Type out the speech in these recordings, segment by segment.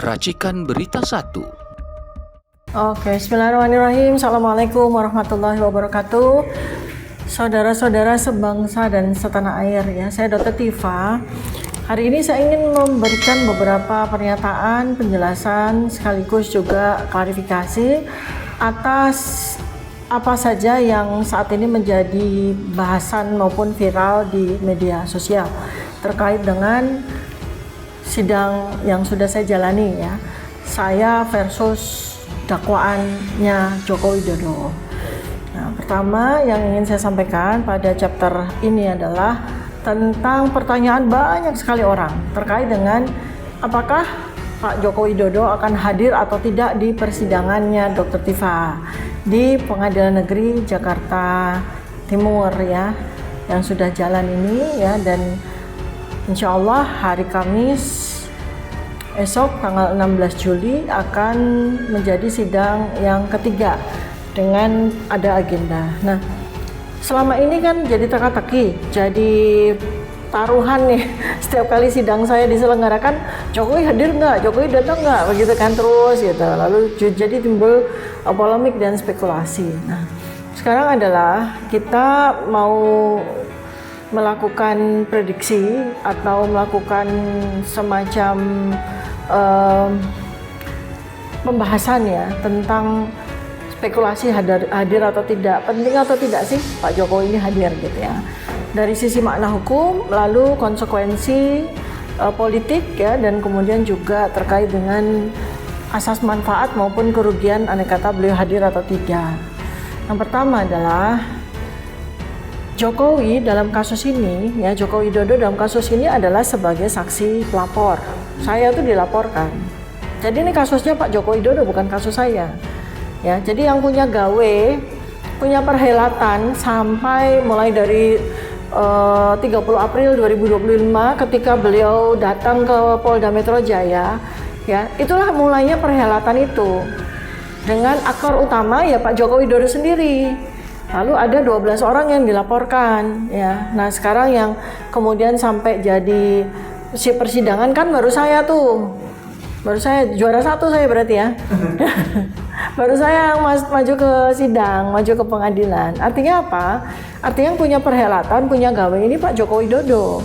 Racikan Berita 1. Oke, bismillahirrahmanirrahim. Assalamualaikum warahmatullahi wabarakatuh. Saudara-saudara sebangsa dan setanah air ya, saya Dr. Tifa. Hari ini saya ingin memberikan beberapa pernyataan, penjelasan, sekaligus juga klarifikasi atas apa saja yang saat ini menjadi bahasan maupun viral di media sosial terkait dengan sidang yang sudah saya jalani ya. Saya versus dakwaannya Joko Widodo. Nah, pertama yang ingin saya sampaikan pada chapter ini adalah tentang pertanyaan banyak sekali orang terkait dengan apakah Pak Joko Widodo akan hadir atau tidak di persidangannya Dr. Tifa di Pengadilan Negeri Jakarta Timur ya, yang sudah jalan ini ya, dan insya Allah hari Kamis esok tanggal 16 Juli akan menjadi sidang yang ketiga dengan ada agenda. Nah, selama ini kan jadi teka-teki, jadi taruhan nih. Setiap kali sidang saya diselenggarakan, Jokowi hadir nggak, Jokowi datang nggak, begitu kan terus gitu. Lalu jadi timbul polemik dan spekulasi. Nah, sekarang adalah kita mau melakukan prediksi atau melakukan semacam pembahasan ya tentang spekulasi hadir atau tidak, penting atau tidak sih Pak Jokowi ini hadir gitu ya, dari sisi makna hukum, lalu konsekuensi politik ya, dan kemudian juga terkait dengan asas manfaat maupun kerugian andai kata beliau hadir atau tidak. Yang pertama adalah Jokowi dalam kasus ini ya, Joko Widodo dalam kasus ini adalah sebagai saksi pelapor. Saya tuh dilaporkan. Jadi ini kasusnya Pak Joko Widodo, bukan kasus saya. Ya, jadi yang punya gawe, punya perhelatan sampai mulai dari 30 April 2025 ketika beliau datang ke Polda Metro Jaya, ya, itulah mulainya perhelatan itu. Dengan aktor utama ya Pak Joko Widodo sendiri. Lalu ada 12 orang yang dilaporkan ya. Nah, sekarang yang kemudian sampai jadi si persidangan kan baru saya tuh. Baru saya juara satu saya berarti ya. Baru saya maju ke sidang, maju ke pengadilan. Artinya apa? Artinya yang punya perhelatan, punya gawe ini Pak Joko Widodo.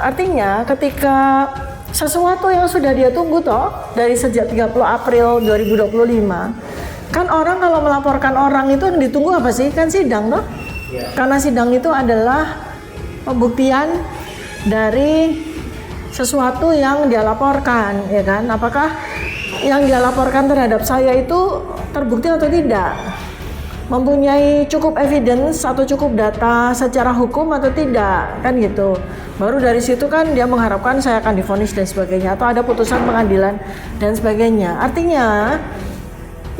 Artinya ketika sesuatu yang sudah dia tunggu toh dari sejak 30 April 2025, kan orang kalau melaporkan orang itu yang ditunggu apa sih? Kan sidang toh? Yeah. Karena sidang itu adalah pembuktian dari sesuatu yang dia laporkan, ya kan? Apakah yang dia laporkan terhadap saya itu terbukti atau tidak? Mempunyai cukup evidence atau cukup data secara hukum atau tidak, kan gitu. Baru dari situ kan dia mengharapkan saya akan divonis dan sebagainya, atau ada putusan pengadilan dan sebagainya. Artinya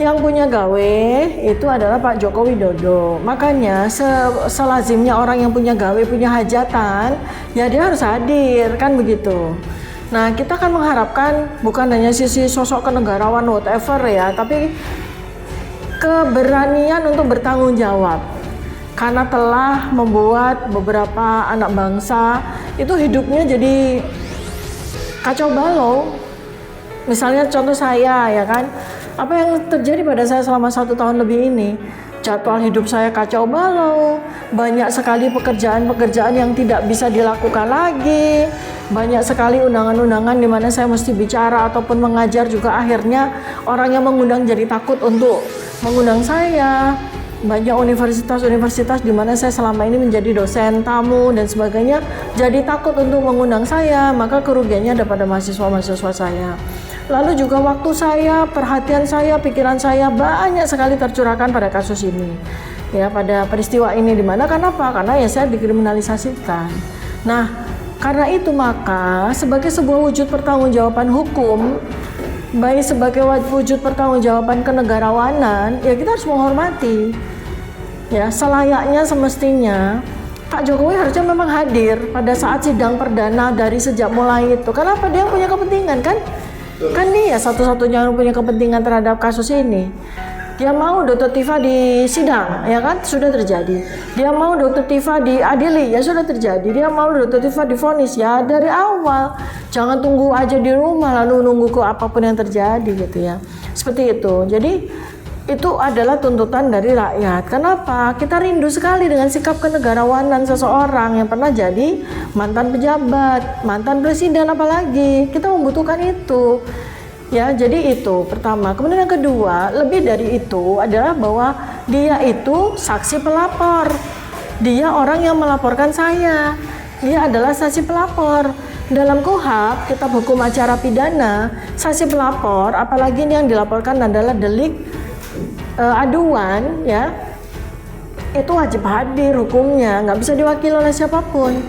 yang punya gawe itu adalah Pak Joko Widodo. Makanya selazimnya orang yang punya gawe, punya hajatan, ya dia harus hadir, kan begitu. Nah, kita kan mengharapkan bukan hanya sisi sosok kenegarawan whatever ya, tapi keberanian untuk bertanggung jawab. Karena telah membuat beberapa anak bangsa itu hidupnya jadi kacau balau. Misalnya contoh saya ya kan, apa yang terjadi pada saya selama 1 tahun lebih ini? Jadwal hidup saya kacau balau, banyak sekali pekerjaan-pekerjaan yang tidak bisa dilakukan lagi, banyak sekali undangan-undangan di mana saya mesti bicara ataupun mengajar juga akhirnya orang yang mengundang jadi takut untuk mengundang saya. Banyak universitas-universitas di mana saya selama ini menjadi dosen tamu dan sebagainya jadi takut untuk mengundang saya, maka kerugiannya ada pada mahasiswa-mahasiswa saya. Lalu juga waktu saya, perhatian saya, pikiran saya banyak sekali tercurahkan pada kasus ini. Ya, pada peristiwa ini di mana kenapa? Karena ya saya dikriminalisasikan. Nah, karena itu maka sebagai sebuah wujud pertanggungjawaban hukum, baik sebagai wujud pertanggungjawaban kenegarawanan, ya kita harus menghormati. Ya, selayaknya semestinya Pak Jokowi harusnya memang hadir pada saat sidang perdana dari sejak mulai itu. Kenapa? Dia punya kepentingan kan? Kan dia satu-satunya yang punya kepentingan terhadap kasus ini. Dia mau Dr. Tifa di sidang, ya kan, sudah terjadi. Dia mau Dr. Tifa diadili, ya sudah terjadi. Dia mau Dr. Tifa divonis, ya dari awal. Jangan tunggu aja di rumah lalu nunggu ke apapun yang terjadi gitu ya. Seperti itu. Jadi itu adalah tuntutan dari rakyat. Kenapa? Kita rindu sekali dengan sikap kenegarawanan seseorang yang pernah jadi mantan pejabat, mantan presiden apalagi. Kita membutuhkan itu. Ya, jadi itu pertama. Kemudian yang kedua, lebih dari itu adalah bahwa dia itu saksi pelapor. Dia orang yang melaporkan saya. Dia adalah saksi pelapor. Dalam KUHP, Kitab Hukum Acara Pidana, saksi pelapor, apalagi ini yang dilaporkan adalah delik aduan, ya, itu wajib hadir hukumnya, nggak bisa diwakili oleh siapapun.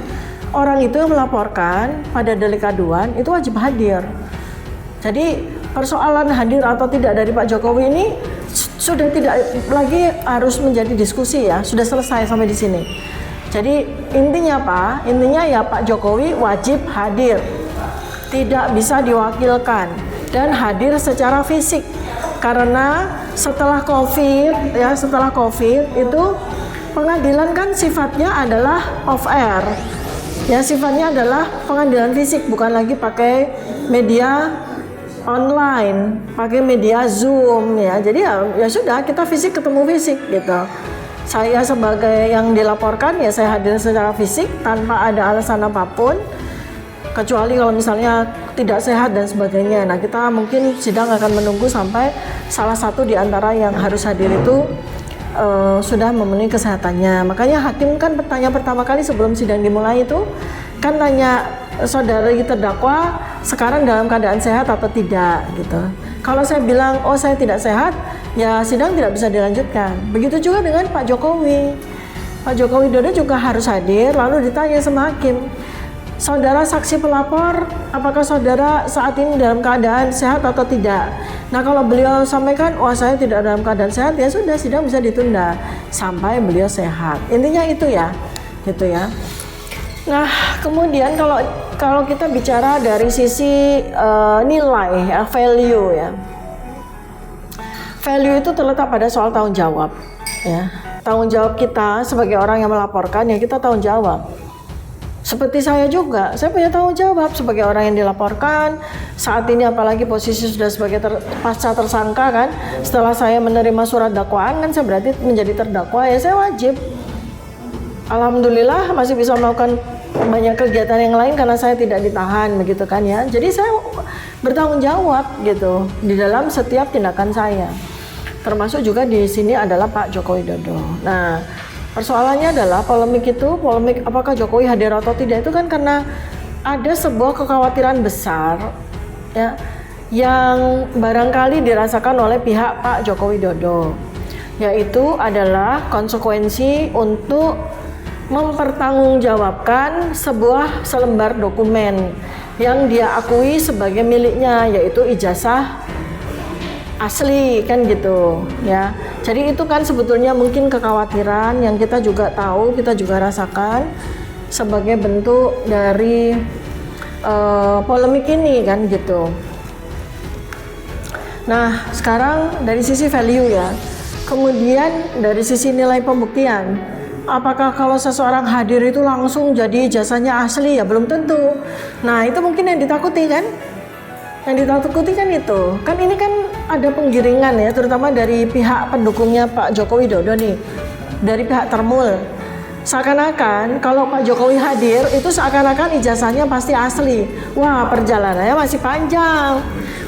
Orang itu yang melaporkan pada delik aduan itu wajib hadir. Jadi persoalan hadir atau tidak dari Pak Jokowi ini sudah tidak lagi harus menjadi diskusi ya, sudah selesai sampai di sini. Jadi intinya apa? Intinya ya Pak Jokowi wajib hadir, tidak bisa diwakilkan dan hadir secara fisik. Karena setelah COVID ya, setelah COVID itu pengadilan kan sifatnya adalah off air. Ya, sifatnya adalah pengadilan fisik, bukan lagi pakai media online, pakai media Zoom ya. Jadi ya sudah, kita fisik ketemu fisik gitu. Saya sebagai yang dilaporkan ya saya hadir secara fisik tanpa ada alasan apapun, kecuali kalau misalnya tidak sehat dan sebagainya. Nah, kita mungkin sidang akan menunggu sampai salah satu di antara yang harus hadir itu sudah memenuhi kesehatannya. Makanya hakim kan bertanya pertama kali sebelum sidang dimulai itu kan tanya saudari terdakwa sekarang dalam keadaan sehat atau tidak gitu. Kalau saya bilang oh saya tidak sehat, ya sidang tidak bisa dilanjutkan. Begitu juga dengan Pak Jokowi. Pak Joko Widodo juga harus hadir, lalu ditanya sama hakim, saudara saksi pelapor, apakah saudara saat ini dalam keadaan sehat atau tidak? Nah, kalau beliau sampaikan, wah saya tidak dalam keadaan sehat, ya sudah sidang bisa ditunda sampai beliau sehat. Intinya itu ya, gitu ya. Nah, kemudian kalau kita bicara dari sisi nilai, ya, value ya, value itu terletak pada soal tanggung jawab, ya. Tanggung jawab kita sebagai orang yang melaporkan, ya kita tanggung jawab. Seperti saya juga, saya punya tanggung jawab sebagai orang yang dilaporkan. Saat ini apalagi posisi sudah sebagai pasca tersangka kan. Setelah saya menerima surat dakwaan kan saya berarti menjadi terdakwa, ya saya wajib. Alhamdulillah masih bisa melakukan banyak kegiatan yang lain karena saya tidak ditahan begitu kan ya. Jadi saya bertanggung jawab gitu di dalam setiap tindakan saya. Termasuk juga di sini adalah Pak Joko Widodo. Nah, persoalannya adalah polemik apakah Jokowi hadir atau tidak itu kan karena ada sebuah kekhawatiran besar ya yang barangkali dirasakan oleh pihak Pak Joko Widodo, yaitu adalah konsekuensi untuk mempertanggungjawabkan sebuah selembar dokumen yang dia akui sebagai miliknya, yaitu ijazah asli kan gitu ya. Jadi itu kan sebetulnya mungkin kekhawatiran yang kita juga tahu, kita juga rasakan sebagai bentuk dari polemik ini kan gitu. Nah, sekarang dari sisi value ya. Kemudian dari sisi nilai pembuktian, apakah kalau seseorang hadir itu langsung jadi ijazahnya asli? Ya belum tentu. Nah, itu mungkin yang ditakuti kan? Yang ditakuti kan itu. Kan ini kan ada penggiringan ya, terutama dari pihak pendukungnya Pak Joko Widodo nih, dari pihak Termul. Seakan-akan kalau Pak Jokowi hadir itu seakan-akan ijazahnya pasti asli. Wah, perjalanannya masih panjang.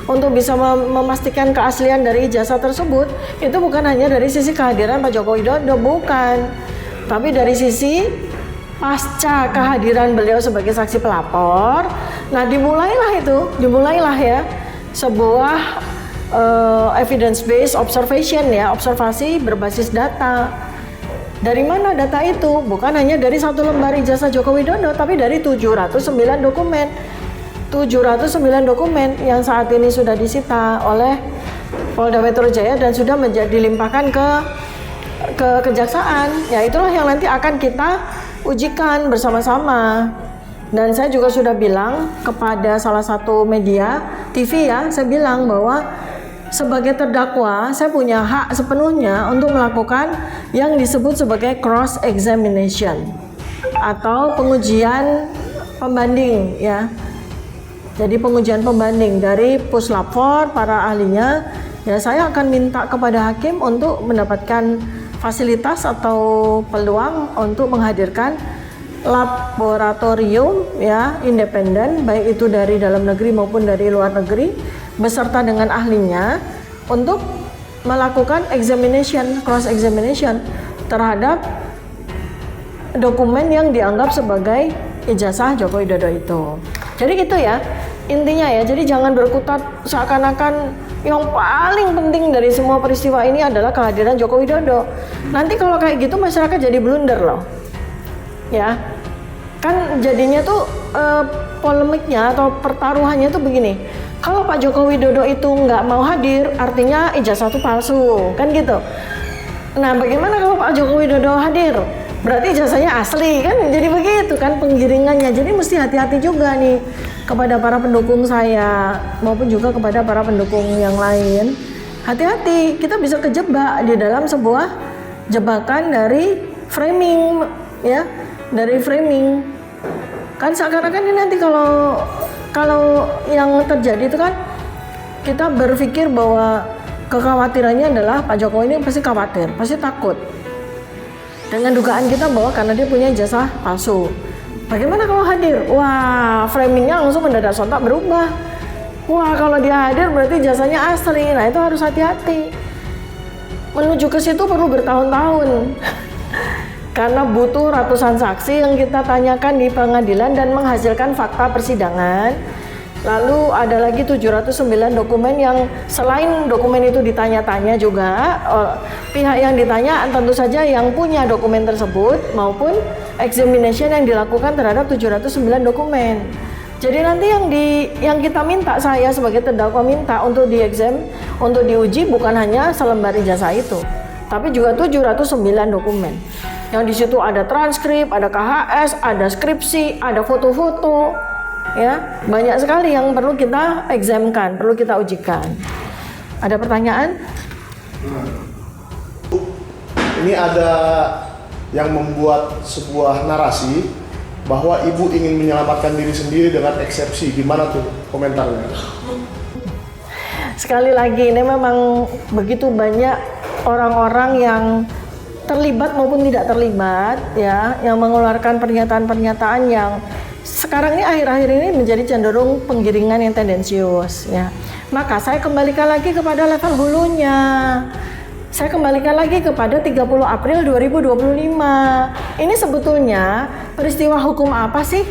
Untuk bisa memastikan keaslian dari ijazah tersebut, itu bukan hanya dari sisi kehadiran Pak Joko Widodo, bukan. Tapi dari sisi pasca kehadiran beliau sebagai saksi pelapor, nah dimulailah ya sebuah evidence based observation ya, observasi berbasis data. Dari mana data itu? Bukan hanya dari satu lembar ijazah Joko Widodo, tapi dari 709 dokumen. 709 dokumen yang saat ini sudah disita oleh Polda Metro Jaya dan sudah dilimpahkan ke kejaksaan. Ya itulah yang nanti akan kita ujikan bersama-sama. Dan saya juga sudah bilang kepada salah satu media TV ya, saya bilang bahwa sebagai terdakwa, saya punya hak sepenuhnya untuk melakukan yang disebut sebagai cross examination atau pengujian pembanding ya. Jadi pengujian pembanding dari puslapor para ahlinya ya, saya akan minta kepada hakim untuk mendapatkan fasilitas atau peluang untuk menghadirkan laboratorium ya independen, baik itu dari dalam negeri maupun dari luar negeri, beserta dengan ahlinya untuk melakukan examination, cross examination terhadap dokumen yang dianggap sebagai ijazah Joko Widodo itu. Jadi itu ya intinya ya. Jadi jangan berkutat seakan-akan yang paling penting dari semua peristiwa ini adalah kehadiran Joko Widodo. Nanti kalau kayak gitu masyarakat jadi blunder loh. Ya, kan jadinya tuh polemiknya atau pertaruhannya tuh begini. Kalau Pak Joko Widodo itu nggak mau hadir, artinya ijazah itu palsu, kan gitu. Nah, bagaimana kalau Pak Joko Widodo hadir? Berarti ijazahnya asli, kan? Jadi begitu kan penggiringannya. Jadi mesti hati-hati juga nih kepada para pendukung saya maupun juga kepada para pendukung yang lain. Hati-hati, kita bisa kejebak di dalam sebuah jebakan dari framing, ya. Dari framing kan seakan-akan ini nanti kalau yang terjadi itu kan kita berpikir bahwa kekhawatirannya adalah Pak Jokowi ini pasti khawatir, pasti takut dengan dugaan kita bahwa karena dia punya ijazah palsu. Bagaimana kalau hadir? Wah, framingnya langsung mendadak sontak berubah. Wah, kalau dia hadir berarti ijazahnya asli. Nah, itu harus hati-hati. Menuju ke situ perlu bertahun-tahun. Karena butuh ratusan saksi yang kita tanyakan di pengadilan dan menghasilkan fakta persidangan. Lalu ada lagi 709 dokumen yang selain dokumen itu ditanya-tanya juga, pihak yang ditanya tentu saja yang punya dokumen tersebut maupun examination yang dilakukan terhadap 709 dokumen. Jadi nanti yang kita minta, saya sebagai terdakwa minta untuk di-exam, untuk diuji bukan hanya selembar ijazah itu, tapi juga 709 dokumen. Yang di situ ada transkrip, ada KHS, ada skripsi, ada foto-foto, ya banyak sekali yang perlu kita examkan, perlu kita ujikan. Ada pertanyaan? Ini ada yang membuat sebuah narasi bahwa ibu ingin menyelamatkan diri sendiri dengan eksepsi. Gimana tuh komentarnya? Sekali lagi, ini memang begitu banyak orang-orang yang terlibat maupun tidak terlibat ya, yang mengeluarkan pernyataan-pernyataan yang sekarang ini akhir-akhir ini menjadi cenderung penggiringan yang tendensius ya. Maka saya kembalikan lagi kepada level hulunya. Saya kembalikan lagi kepada 30 April 2025. Ini sebetulnya peristiwa hukum apa sih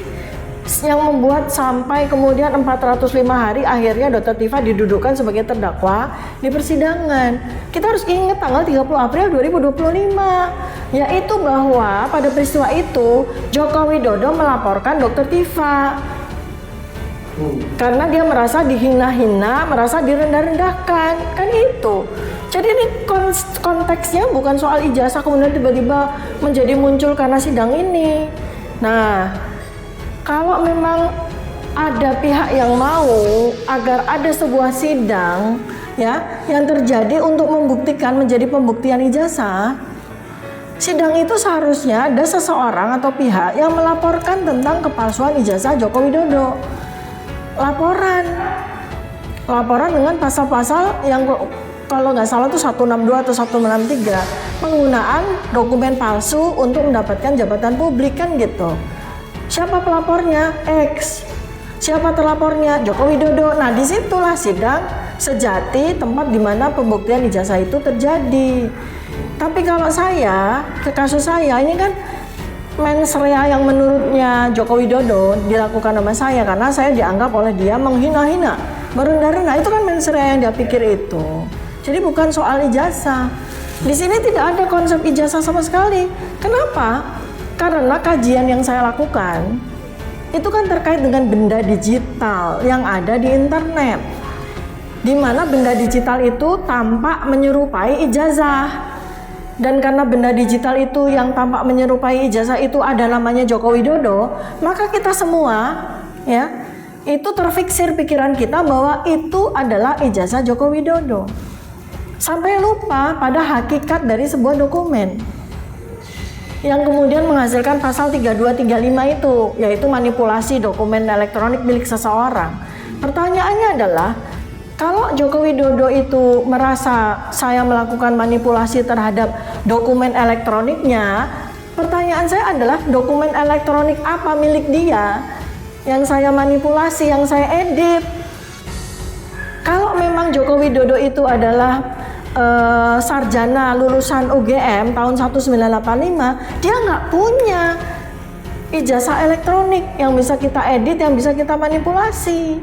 yang membuat sampai kemudian 405 hari akhirnya Dr. Tifa didudukkan sebagai terdakwa di persidangan. Kita harus ingat tanggal 30 April 2025, yaitu bahwa pada peristiwa itu Joko Widodo melaporkan Dr. Tifa karena dia merasa dihina-hina, merasa direndah-rendahkan, kan itu. Jadi ini konteksnya bukan soal ijazah kemudian tiba-tiba menjadi muncul karena sidang ini. Nah, kalau memang ada pihak yang mau agar ada sebuah sidang ya yang terjadi untuk membuktikan menjadi pembuktian ijazah, sidang itu seharusnya ada seseorang atau pihak yang melaporkan tentang kepalsuan ijazah Joko Widodo. Laporan dengan pasal-pasal yang kalau nggak salah itu 162 atau 163, penggunaan dokumen palsu untuk mendapatkan jabatan publik, kan gitu. Siapa pelapornya? X. Siapa terlapornya? Joko Widodo. Nah, disitulah sidang sejati, tempat di mana pembuktian ijazah itu terjadi. Tapi kalau saya, ke kasus saya ini kan mens rea yang menurutnya Joko Widodo dilakukan sama saya karena saya dianggap oleh dia menghina-hina, merendah-rendah. Itu kan mens rea yang dia pikir itu. Jadi bukan soal ijazah. Di sini tidak ada konsep ijazah sama sekali. Kenapa? Karena kajian yang saya lakukan itu kan terkait dengan benda digital yang ada di internet, di mana benda digital itu tampak menyerupai ijazah. Dan karena benda digital itu yang tampak menyerupai ijazah itu ada namanya Joko Widodo, maka kita semua ya itu terfiksir pikiran kita bahwa itu adalah ijazah Joko Widodo. Sampai lupa pada hakikat dari sebuah dokumen yang kemudian menghasilkan pasal 3235 itu, yaitu manipulasi dokumen elektronik milik seseorang. Pertanyaannya adalah, kalau Joko Widodo itu merasa saya melakukan manipulasi terhadap dokumen elektroniknya, pertanyaan saya adalah dokumen elektronik apa milik dia yang saya manipulasi, yang saya edit? Kalau memang Joko Widodo itu adalah sarjana lulusan UGM tahun 1985, dia nggak punya ijazah elektronik yang bisa kita edit, yang bisa kita manipulasi.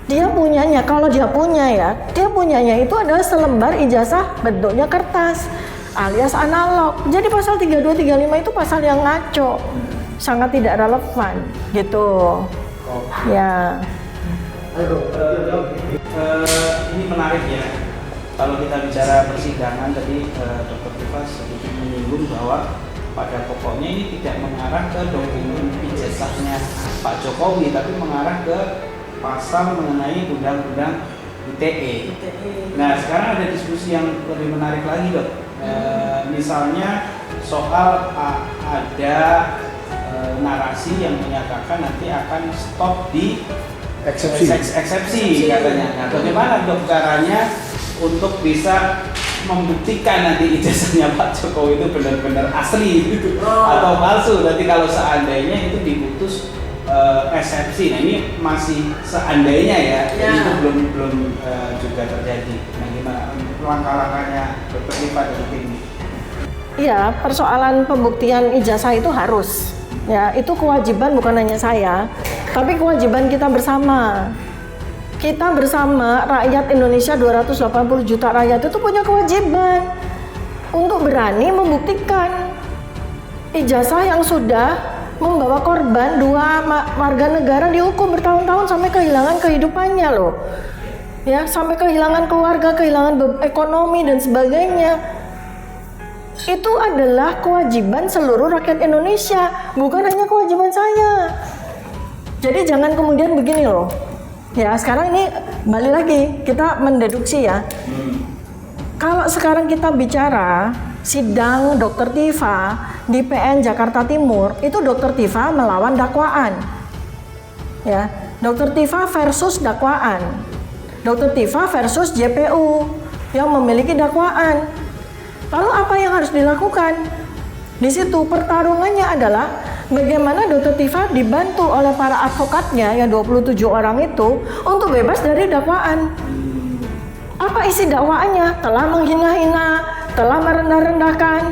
Dia punyanya, kalau dia punya ya, dia punyanya itu adalah selembar ijazah bentuknya kertas alias analog. Jadi pasal 3235 itu pasal yang ngaco, sangat tidak relevan gitu. Ya. Ini menarik ya. Kalau kita bicara persidangan tadi Dr. Tifa sedikit menyinggung bahwa pada pokoknya ini tidak mengarah ke dokumen ijazahnya Pak Jokowi, tapi mengarah ke pasal mengenai undang-undang ITE. Nah, sekarang ada diskusi yang lebih menarik lagi, Dok. Misalnya soal ada narasi yang menyatakan nanti akan stop di eksepsi katanya. Nah, bagaimana Dok caranya untuk bisa membuktikan nanti ijazahnya Pak Jokowi itu benar-benar asli gitu atau palsu? Nanti kalau seandainya itu diputus eksepsi, nah ini masih seandainya ya, jadi itu belum juga terjadi. Nah, gimana langkah-langkahnya Dr. Tifa dari tim? Iya, persoalan pembuktian ijazah itu harus. Ya, itu kewajiban bukan hanya saya, tapi kewajiban kita bersama. Kita bersama rakyat Indonesia 280 juta rakyat itu punya kewajiban untuk berani membuktikan ijazah yang sudah membawa korban 2 warga negara dihukum bertahun-tahun sampai kehilangan kehidupannya loh. Ya, sampai kehilangan keluarga, kehilangan ekonomi dan sebagainya. Itu adalah kewajiban seluruh rakyat Indonesia, bukan hanya kewajiban saya. Jadi jangan kemudian begini loh. Ya, sekarang ini balik lagi, kita mendeduksi ya. Kalau sekarang kita bicara sidang Dr. Tifa di PN Jakarta Timur, itu Dr. Tifa melawan dakwaan. Ya, Dr. Tifa versus dakwaan. Dr. Tifa versus JPU yang memiliki dakwaan. Lalu apa yang harus dilakukan? Di situ pertarungannya adalah bagaimana Dr. Tifa dibantu oleh para advokatnya yang 27 orang itu untuk bebas dari dakwaan. Apa isi dakwaannya? Telah menghina-hina, telah merendah-rendahkan.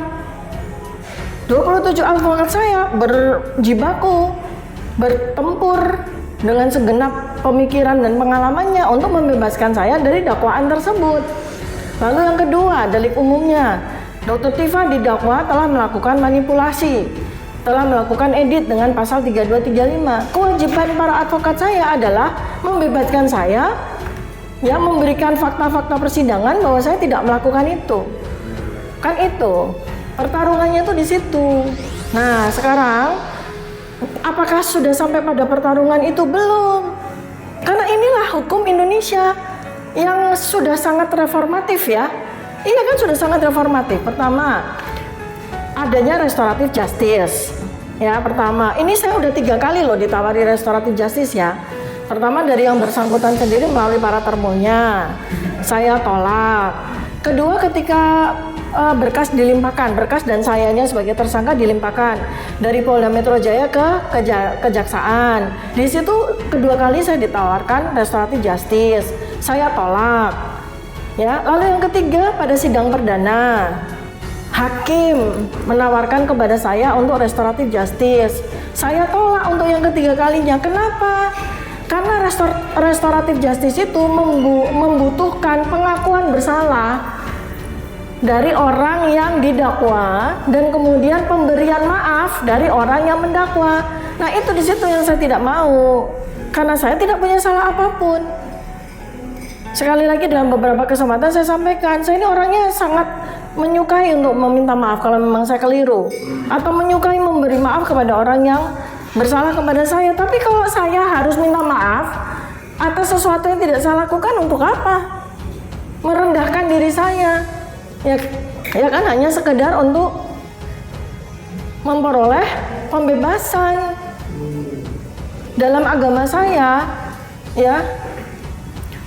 27 advokat saya berjibaku, bertempur dengan segenap pemikiran dan pengalamannya untuk membebaskan saya dari dakwaan tersebut. Lalu yang kedua, delik umumnya. Dr. Tifa didakwa telah melakukan manipulasi, telah melakukan edit dengan pasal 3235. Kewajiban para advokat saya adalah membebaskan saya, ya, memberikan fakta-fakta persidangan bahwa saya tidak melakukan itu. Kan itu pertarungannya itu di situ. Nah, sekarang apakah sudah sampai pada pertarungan itu? Belum. Karena inilah hukum Indonesia yang sudah sangat reformatif ya. Iya kan, sudah sangat reformatif. Pertama, adanya restoratif justice. Ya, pertama, ini saya udah 3 kali loh ditawari restoratif justice ya. Pertama dari yang bersangkutan sendiri melalui para termonya, saya tolak. Kedua, ketika berkas dilimpahkan, berkas dan sayanya sebagai tersangka dilimpahkan dari Polda Metro Jaya ke kejaksaan. Di situ kedua kali saya ditawarkan restoratif justice, saya tolak. Ya, lalu yang ketiga pada sidang perdana, hakim menawarkan kepada saya untuk restoratif justice, saya tolak untuk yang ketiga kalinya. Kenapa? Karena restoratif justice itu membutuhkan pengakuan bersalah dari orang yang didakwa dan kemudian pemberian maaf dari orang yang mendakwa. Nah, itu di situ yang saya tidak mau, karena saya tidak punya salah apapun. Sekali lagi dalam beberapa kesempatan saya sampaikan, saya ini orangnya sangat menyukai untuk meminta maaf kalau memang saya keliru, atau menyukai memberi maaf kepada orang yang bersalah kepada saya. Tapi kalau saya harus minta maaf atas sesuatu yang tidak saya lakukan, untuk apa? Merendahkan diri saya, ya kan, hanya sekedar untuk memperoleh pembebasan. Dalam agama saya, ya,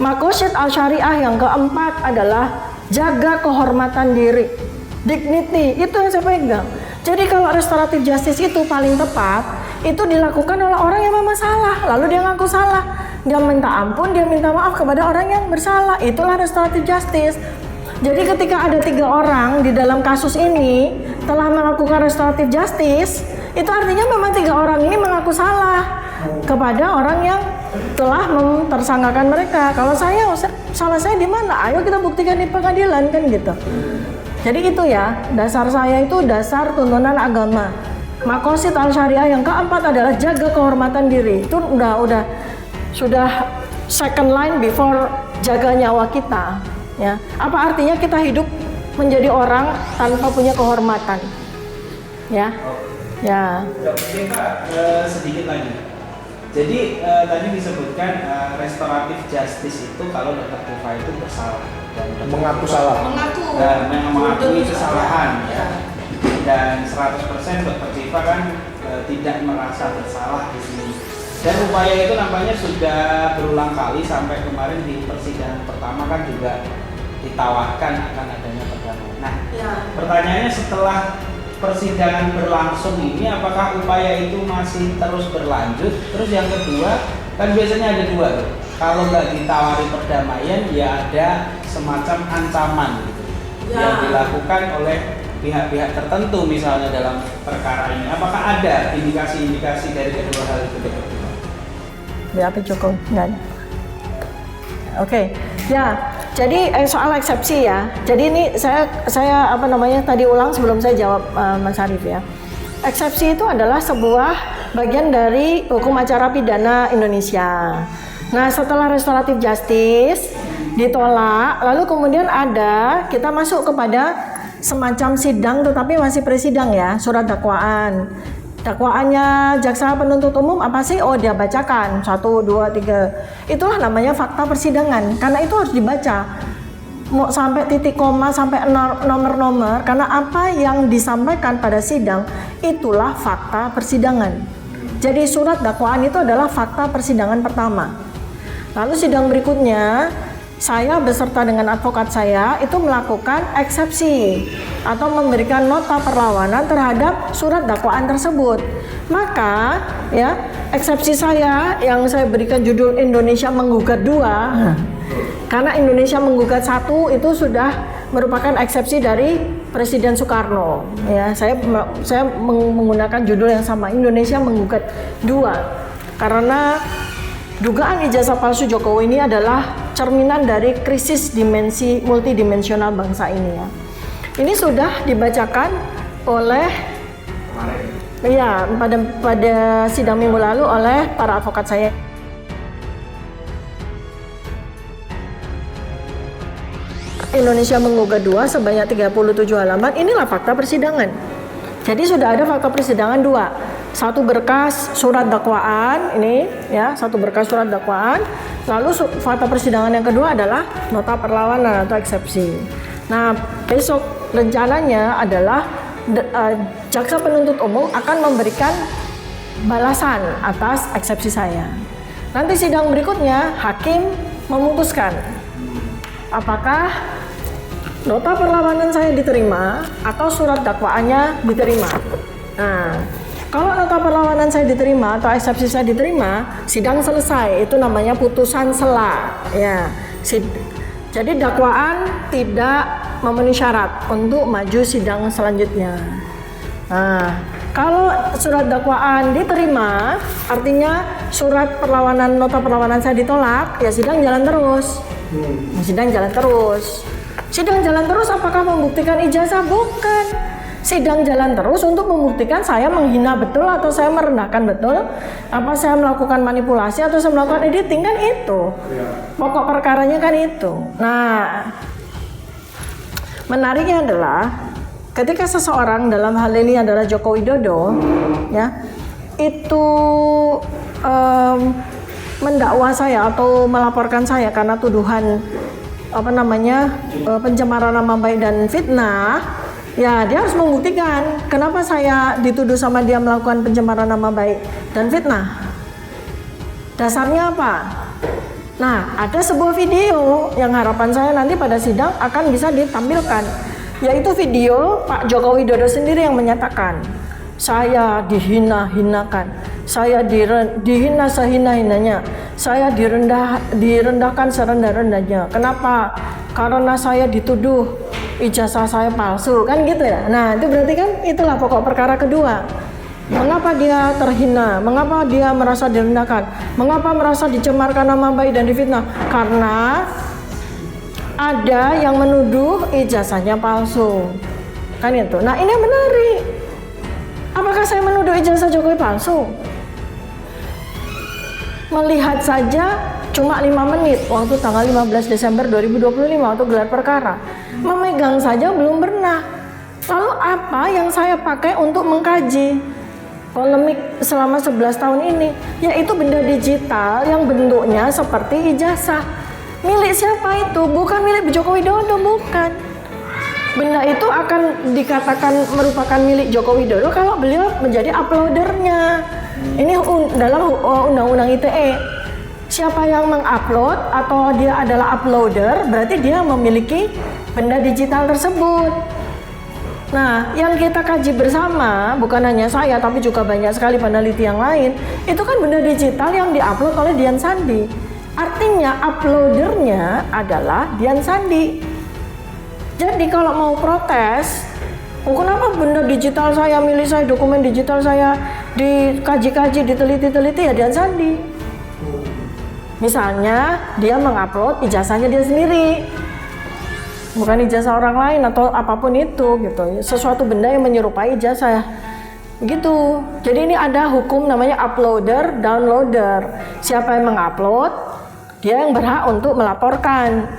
Maqasid al-Syariah yang keempat adalah jaga kehormatan diri, dignity, itu yang saya pegang. Jadi kalau restoratif justice itu paling tepat, itu dilakukan oleh orang yang memang salah, lalu dia ngaku salah, dia minta ampun, dia minta maaf kepada orang yang bersalah, itulah restoratif justice. Jadi ketika ada 3 orang di dalam kasus ini telah melakukan restoratif justice, itu artinya memang 3 orang ini mengaku salah kepada orang yang telah memtersangkakan mereka. Kalau salah saya di mana? Ayo kita buktikan di pengadilan, kan gitu. Jadi itu ya, dasar saya itu dasar tuntunan agama. Maqasid al-Syariah yang keempat adalah jaga kehormatan diri. Itu sudah second line before jaga nyawa kita, ya. Apa artinya kita hidup menjadi orang tanpa punya kehormatan? Ya. Ya. Oke, Pak, sedikit lagi. Jadi tadi disebutkan restoratif justice itu kalau Dr. Tifa itu bersalah dan Mengaku salah. mengakui kesalahan, ya. Dan 100% Dr. Tifa kan tidak merasa bersalah di sini. Dan upaya itu nampaknya sudah berulang kali sampai kemarin di persidangan pertama kan juga ditawarkan akan adanya perdamaian. Nah, pertanyaannya setelah persidangan berlangsung ini, apakah upaya itu masih terus berlanjut? Terus yang kedua, kan biasanya ada 2 tuh. Kalau nggak ditawari perdamaian, ya ada semacam ancaman gitu, yang dilakukan oleh pihak-pihak tertentu misalnya dalam perkara ini. Apakah ada indikasi-indikasi dari kedua hal itu? BAP cukup nggak ada. Oke, ya. Jadi soal eksepsi ya. Jadi ini saya tadi ulang sebelum saya jawab Mas Arief ya. Eksepsi itu adalah sebuah bagian dari hukum acara pidana Indonesia. Nah, setelah restoratif justice ditolak, lalu kemudian kita masuk kepada semacam sidang, tetapi masih presidang ya, surat dakwaan. Dakwaannya jaksa penuntut umum apa sih? Oh, dia bacakan 1, 2, 3. Itulah namanya fakta persidangan. Karena itu harus dibaca. Mau sampai titik koma, sampai nomor-nomor. Karena apa yang disampaikan pada sidang itulah fakta persidangan. Jadi surat dakwaan itu adalah fakta persidangan pertama. Lalu sidang berikutnya, saya beserta dengan advokat saya itu melakukan eksepsi atau memberikan nota perlawanan terhadap surat dakwaan tersebut. Maka ya, eksepsi saya yang saya berikan judul Indonesia Menggugat 2, karena Indonesia Menggugat 1 itu sudah merupakan eksepsi dari Presiden Soekarno. Ya, saya menggunakan judul yang sama, Indonesia Menggugat 2, karena dugaan ijazah palsu Jokowi ini adalah cerminan dari krisis dimensi multidimensional bangsa ini ya. Ini sudah dibacakan oleh pada sidang minggu lalu oleh para advokat saya. Indonesia Menggugat 2 sebanyak 37 halaman. Inilah fakta persidangan. Jadi sudah ada fakta persidangan 2. Satu berkas surat dakwaan ini ya, satu berkas surat dakwaan. Lalu fakta persidangan yang kedua adalah nota perlawanan atau eksepsi. Nah, besok rencananya adalah jaksa penuntut umum akan memberikan balasan atas eksepsi saya. Nanti sidang berikutnya hakim memutuskan apakah nota perlawanan saya diterima atau surat dakwaannya diterima. Nah, kalau nota perlawanan saya diterima atau eksepsi saya diterima, sidang selesai. Itu namanya putusan sela. Ya, jadi dakwaan tidak memenuhi syarat untuk maju sidang selanjutnya. Nah, kalau surat dakwaan diterima, artinya surat perlawanan, nota perlawanan saya ditolak, ya sidang jalan terus. Sidang jalan terus. Sidang jalan terus apakah membuktikan ijazah? Bukan. Sidang jalan terus untuk membuktikan saya menghina betul atau saya merendahkan betul, apa saya melakukan manipulasi atau saya melakukan editing, kan itu pokok perkaranya, kan itu. Nah, menariknya adalah ketika seseorang, dalam hal ini adalah Joko Widodo ya, itu mendakwa saya atau melaporkan saya karena tuduhan pencemaran nama baik dan fitnah, ya dia harus membuktikan kenapa saya dituduh sama dia melakukan pencemaran nama baik dan fitnah. Dasarnya apa? Nah, ada sebuah video yang harapan saya nanti pada sidang akan bisa ditampilkan, yaitu video Pak Joko Widodo sendiri yang menyatakan, saya dihina-hinakan, saya dihina sehina-hinanya, saya direndahkan serendah-rendahnya. Kenapa? Karena saya dituduh ijazah saya palsu, kan gitu ya. Nah, itu berarti kan itulah pokok perkara kedua. Mengapa dia terhina? Mengapa dia merasa direndahkan? Mengapa merasa dicemarkan nama baik dan difitnah? Karena ada yang menuduh ijazahnya palsu, kan itu. Nah, ini yang menarik. Apakah saya menuduh ijazah Jokowi palsu? Melihat saja cuma 5 menit waktu tanggal 15 Desember 2025 waktu gelar perkara. Memegang saja belum pernah. Lalu apa yang saya pakai untuk mengkaji polemik selama 11 tahun ini? Yaitu benda digital yang bentuknya seperti ijazah. Milik siapa itu? Bukan milik Joko Widodo, bukan. Benda itu akan dikatakan merupakan milik Joko Widodo kalau beliau menjadi uploadernya. Ini dalam undang-undang ITE. Siapa yang mengupload atau dia adalah uploader, berarti dia memiliki benda digital tersebut. Nah, yang kita kaji bersama, bukan hanya saya, tapi juga banyak sekali peneliti yang lain, itu kan benda digital yang diupload oleh Dian Sandi. Artinya, uploadernya adalah Dian Sandi. Jadi, kalau mau protes, kenapa benda digital saya, milik saya, dokumen digital saya dikaji-kaji, diteliti-teliti, ya Dian Sandi. Misalnya, dia mengupload ijazahnya dia sendiri. Bukan ijazah orang lain atau apapun itu gitu. Sesuatu benda yang menyerupai ijazah gitu. Jadi ini ada hukum namanya uploader, downloader. Siapa yang mengupload, dia yang berhak untuk melaporkan.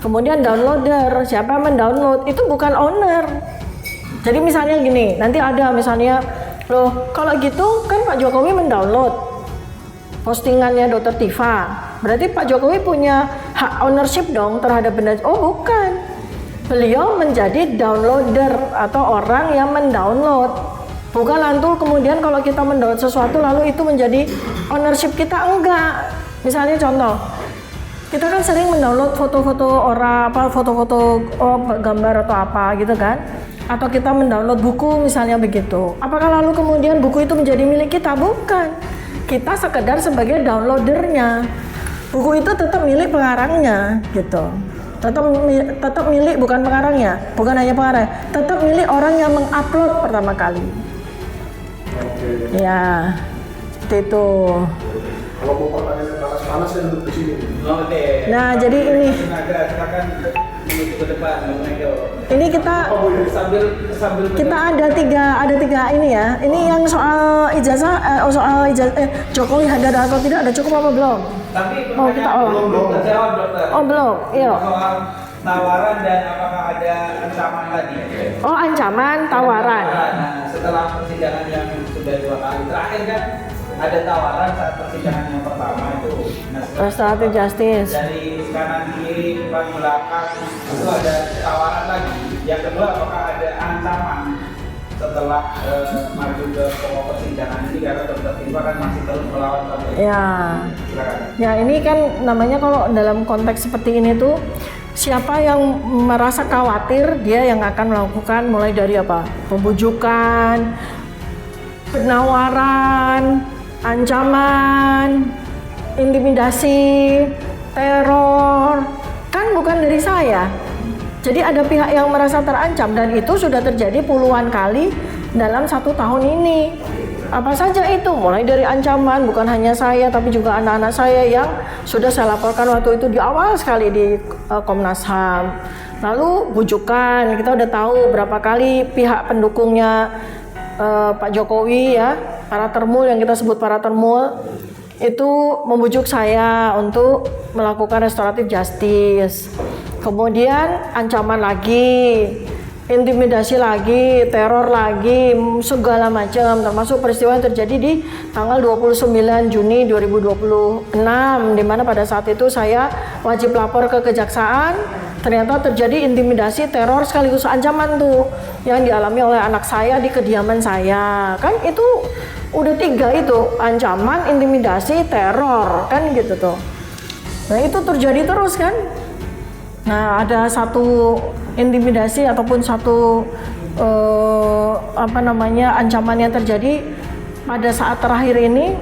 Kemudian downloader, siapa yang mendownload, itu bukan owner. Jadi misalnya gini, nanti ada misalnya, loh kalau gitu kan Pak Jokowi mendownload postingannya Dr. Tifa, berarti Pak Jokowi punya hak ownership dong terhadap benda. Oh bukan, beliau menjadi downloader atau orang yang mendownload. Bukan lantul kemudian kalau kita mendownload sesuatu lalu itu menjadi ownership kita, enggak. Misalnya contoh, kita kan sering mendownload foto-foto orang, foto-foto gambar atau apa gitu kan, atau kita mendownload buku misalnya begitu. Apakah lalu kemudian buku itu menjadi milik kita? Bukan. Kita sekedar sebagai downloadernya. Buku itu tetap milik pengarangnya gitu. Tetap milik bukan pengarangnya, bukan hanya pengarang, tetap milik orang yang mengupload pertama kali. Ya, seperti itu. Kalau mau pertanyaan panas-panas kan duduk di sini. Oke. Nah, jadi ini. Silakan menuju ke depan, Ini kita ada tiga ini ya. Ini yang soal ijazah, Jokowi hadir atau tidak, ada cukup apa belum? Tapi kita olah. belum terjawab, dokter. Oh belum, iya. Soal tawaran dan apakah ada ancaman tadi? Oh ancaman, tawaran. Nah, setelah persidangan yang sudah 2 kali terakhir kan ada tawaran saat persidangan yang pertama itu. Restoratif justice. Dari kanan kiri depan belakang itu ada tawaran lagi. Yang kedua apakah ada ancaman setelah maju ke pokok persidangan ini karena Dr. Tifa kan masih terus melawan KPK. Ya. Silakan. Ya ini kan namanya kalau dalam konteks seperti ini tuh siapa yang merasa khawatir dia yang akan melakukan mulai dari apa? Pembujukan, penawaran, ancaman, intimidasi, teror, kan bukan dari saya. Jadi ada pihak yang merasa terancam dan itu sudah terjadi puluhan kali dalam 1 tahun ini. Apa saja itu? Mulai dari ancaman, bukan hanya saya tapi juga anak-anak saya yang sudah saya laporkan waktu itu di awal sekali di Komnas HAM. Lalu bujukan, kita udah tahu berapa kali pihak pendukungnya Pak Jokowi ya, para termul yang kita sebut para termul itu membujuk saya untuk melakukan restoratif justice. Kemudian ancaman lagi, intimidasi lagi, teror lagi, segala macam, termasuk peristiwa yang terjadi di tanggal 29 Juni 2026, di mana pada saat itu saya wajib lapor ke kejaksaan. Ternyata terjadi intimidasi, teror sekaligus ancaman tuh yang dialami oleh anak saya di kediaman saya. Kan itu udah 3 itu, ancaman, intimidasi, teror, kan gitu tuh. Nah itu terjadi terus kan. Nah ada satu intimidasi ataupun satu ancaman yang terjadi pada saat terakhir ini,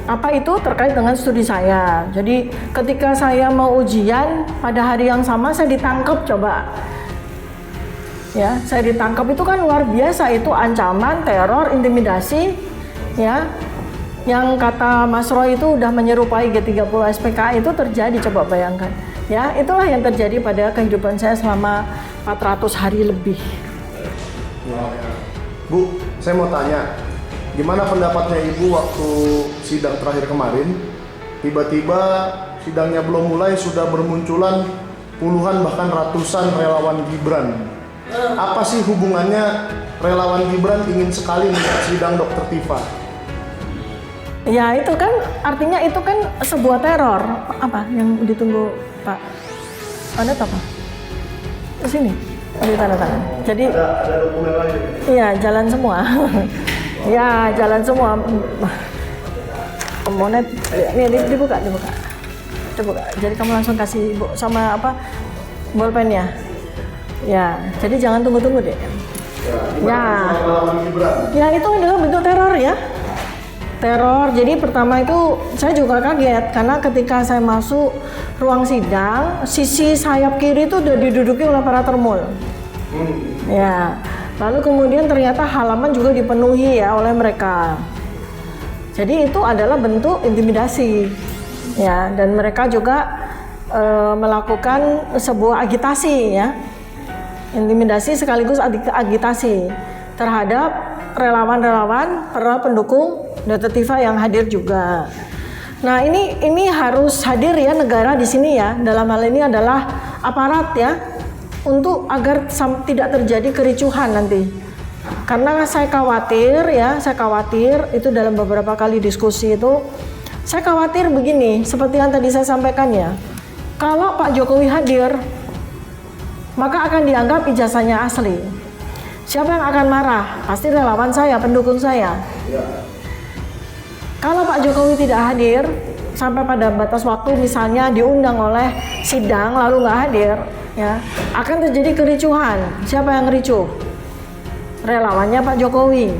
apa itu terkait dengan studi saya. Jadi ketika saya mau ujian pada hari yang sama saya ditangkap coba. Ya, saya ditangkap itu kan luar biasa, itu ancaman, teror, intimidasi, ya. Yang kata Mas Roy itu udah menyerupai G30 SPK itu terjadi, coba bayangkan. Ya, itulah yang terjadi pada kehidupan saya selama 400 hari lebih. Bu, saya mau tanya, gimana pendapatnya Ibu waktu sidang terakhir kemarin? Tiba-tiba sidangnya belum mulai sudah bermunculan puluhan bahkan ratusan relawan Gibran. Apa sih hubungannya relawan Gibran ingin sekali melihat sidang Dr. Tifa? Ya itu kan artinya itu kan sebuah teror. Apa yang ditunggu Pak? Ada apa? Ke sini, di tanda tangan. Jadi ada dokumen lain? Iya, jalan semua. Ya, jalan semua. Monet, ini dibuka. Jadi kamu langsung kasih sama apa? Bolpennya. Ya, jadi jangan tunggu-tunggu deh. Ya itu adalah bentuk teror ya. Teror. Jadi pertama itu saya juga kaget karena ketika saya masuk ruang sidang, sisi sayap kiri itu udah diduduki oleh para termul. Ya. Lalu kemudian ternyata halaman juga dipenuhi ya oleh mereka. Jadi itu adalah bentuk intimidasi. Ya, dan mereka juga melakukan sebuah agitasi ya. Intimidasi sekaligus agitasi terhadap relawan-relawan para pendukung Dr. Tifa yang hadir juga. Nah, ini harus hadir ya negara di sini ya. Dalam hal ini adalah aparat ya, untuk agar tidak terjadi kericuhan nanti. Karena saya khawatir itu dalam beberapa kali diskusi itu, saya khawatir begini, seperti yang tadi saya sampaikan ya. Kalau Pak Jokowi hadir, maka akan dianggap ijazahnya asli. Siapa yang akan marah? Pasti relawan saya, pendukung saya. Kalau Pak Jokowi tidak hadir, sampai pada batas waktu misalnya diundang oleh sidang lalu nggak hadir, ya akan terjadi kericuhan. Siapa yang ricuh? Relawannya Pak Jokowi.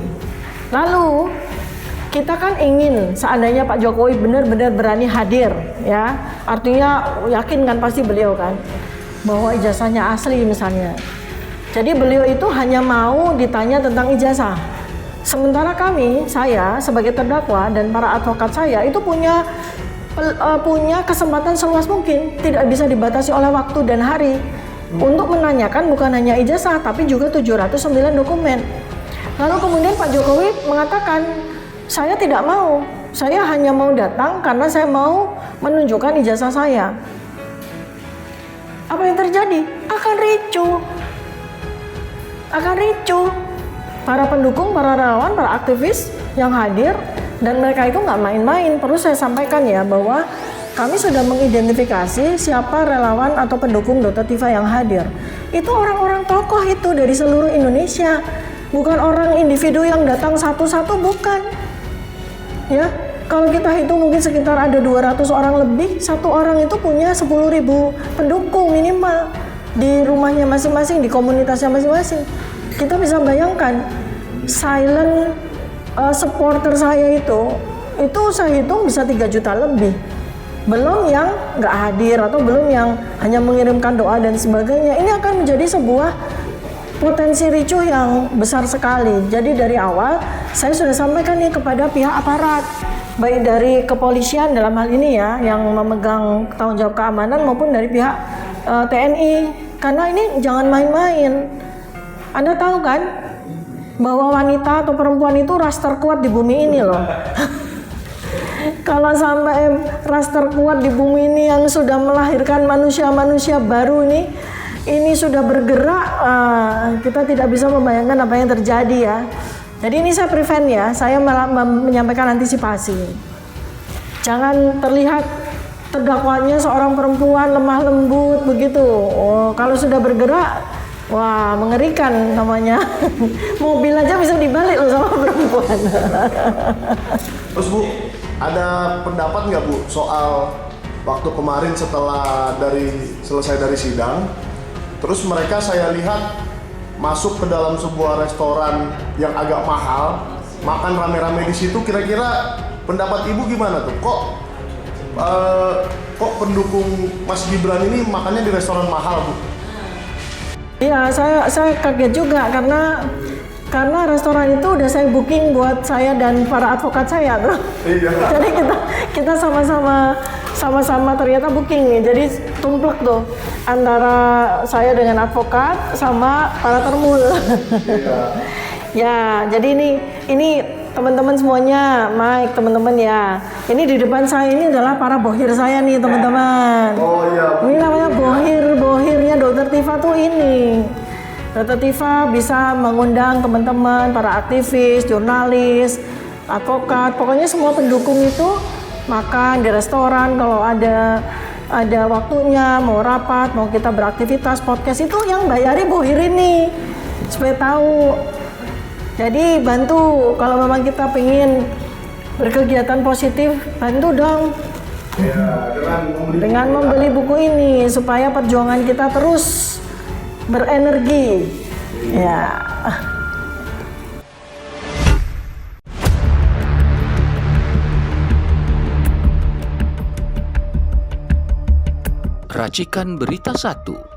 Lalu kita kan ingin seandainya Pak Jokowi benar-benar berani hadir, ya artinya yakin kan pasti beliau kan bahwa ijazahnya asli misalnya. Jadi beliau itu hanya mau ditanya tentang ijazah. Sementara saya sebagai terdakwa dan para advokat saya itu punya kesempatan seluas mungkin, tidak bisa dibatasi oleh waktu dan hari untuk menanyakan bukan hanya ijazah tapi juga 709 dokumen. Lalu kemudian Pak Jokowi mengatakan, saya tidak mau, saya hanya mau datang karena saya mau menunjukkan ijazah saya. Apa yang terjadi? Akan ricuh. Para pendukung, para relawan, para aktivis yang hadir, dan mereka itu nggak main-main. Perlu saya sampaikan ya bahwa kami sudah mengidentifikasi siapa relawan atau pendukung Dr. Tifa yang hadir. Itu orang-orang tokoh itu dari seluruh Indonesia, bukan orang individu yang datang satu-satu, bukan. Ya, kalau kita hitung mungkin sekitar ada 200 orang lebih, satu orang itu punya 10.000 pendukung minimal di rumahnya masing-masing, di komunitasnya masing-masing. Kita bisa bayangkan silent supporter saya itu saya hitung bisa 3 juta lebih. Belum yang nggak hadir atau belum yang hanya mengirimkan doa dan sebagainya. Ini akan menjadi sebuah potensi ricuh yang besar sekali. Jadi dari awal saya sudah sampaikan nih kepada pihak aparat, baik dari kepolisian dalam hal ini ya yang memegang tanggung jawab keamanan maupun dari pihak TNI. Karena ini jangan main-main. Anda tahu kan bahwa wanita atau perempuan itu ras terkuat di bumi ini loh. Kalau sampai ras terkuat di bumi ini yang sudah melahirkan manusia-manusia baru ini sudah bergerak, kita tidak bisa membayangkan apa yang terjadi ya. Jadi ini saya prevent ya, saya menyampaikan antisipasi. Jangan terlihat terdakwanya seorang perempuan lemah lembut begitu. Oh, kalau sudah bergerak, wah mengerikan namanya. Mobil aja bisa dibalik loh sama perempuan. Terus Bu, ada pendapat nggak Bu soal waktu kemarin setelah selesai dari sidang, terus mereka saya lihat masuk ke dalam sebuah restoran yang agak mahal, makan rame-rame di situ. Kira-kira pendapat Ibu gimana tuh? Kok pendukung Mas Gibran ini makannya di restoran mahal, Bu? Iya, saya kaget juga karena restoran itu udah saya booking buat saya dan para advokat saya tuh. Iya. Jadi kita sama-sama ternyata booking nih. Jadi tumplek tuh antara saya dengan advokat sama para termul. Iya. Ya, jadi ini teman-teman semuanya, Mike, teman-teman ya. Ini di depan saya ini adalah para bohir saya nih, teman-teman. Oh iya. Ini namanya bohirnya Dokter Tifa tuh ini. Dokter Tifa bisa mengundang teman-teman, para aktivis, jurnalis, advokat, pokoknya semua pendukung itu makan di restoran kalau ada waktunya, mau rapat, mau kita beraktivitas, podcast itu yang bayari bohir ini. Supaya tahu. Jadi bantu kalau memang kita pengen berkegiatan positif, bantu dong. Ya, dengan membeli buku ini supaya perjuangan kita terus berenergi. Ya. Racikan Berita 1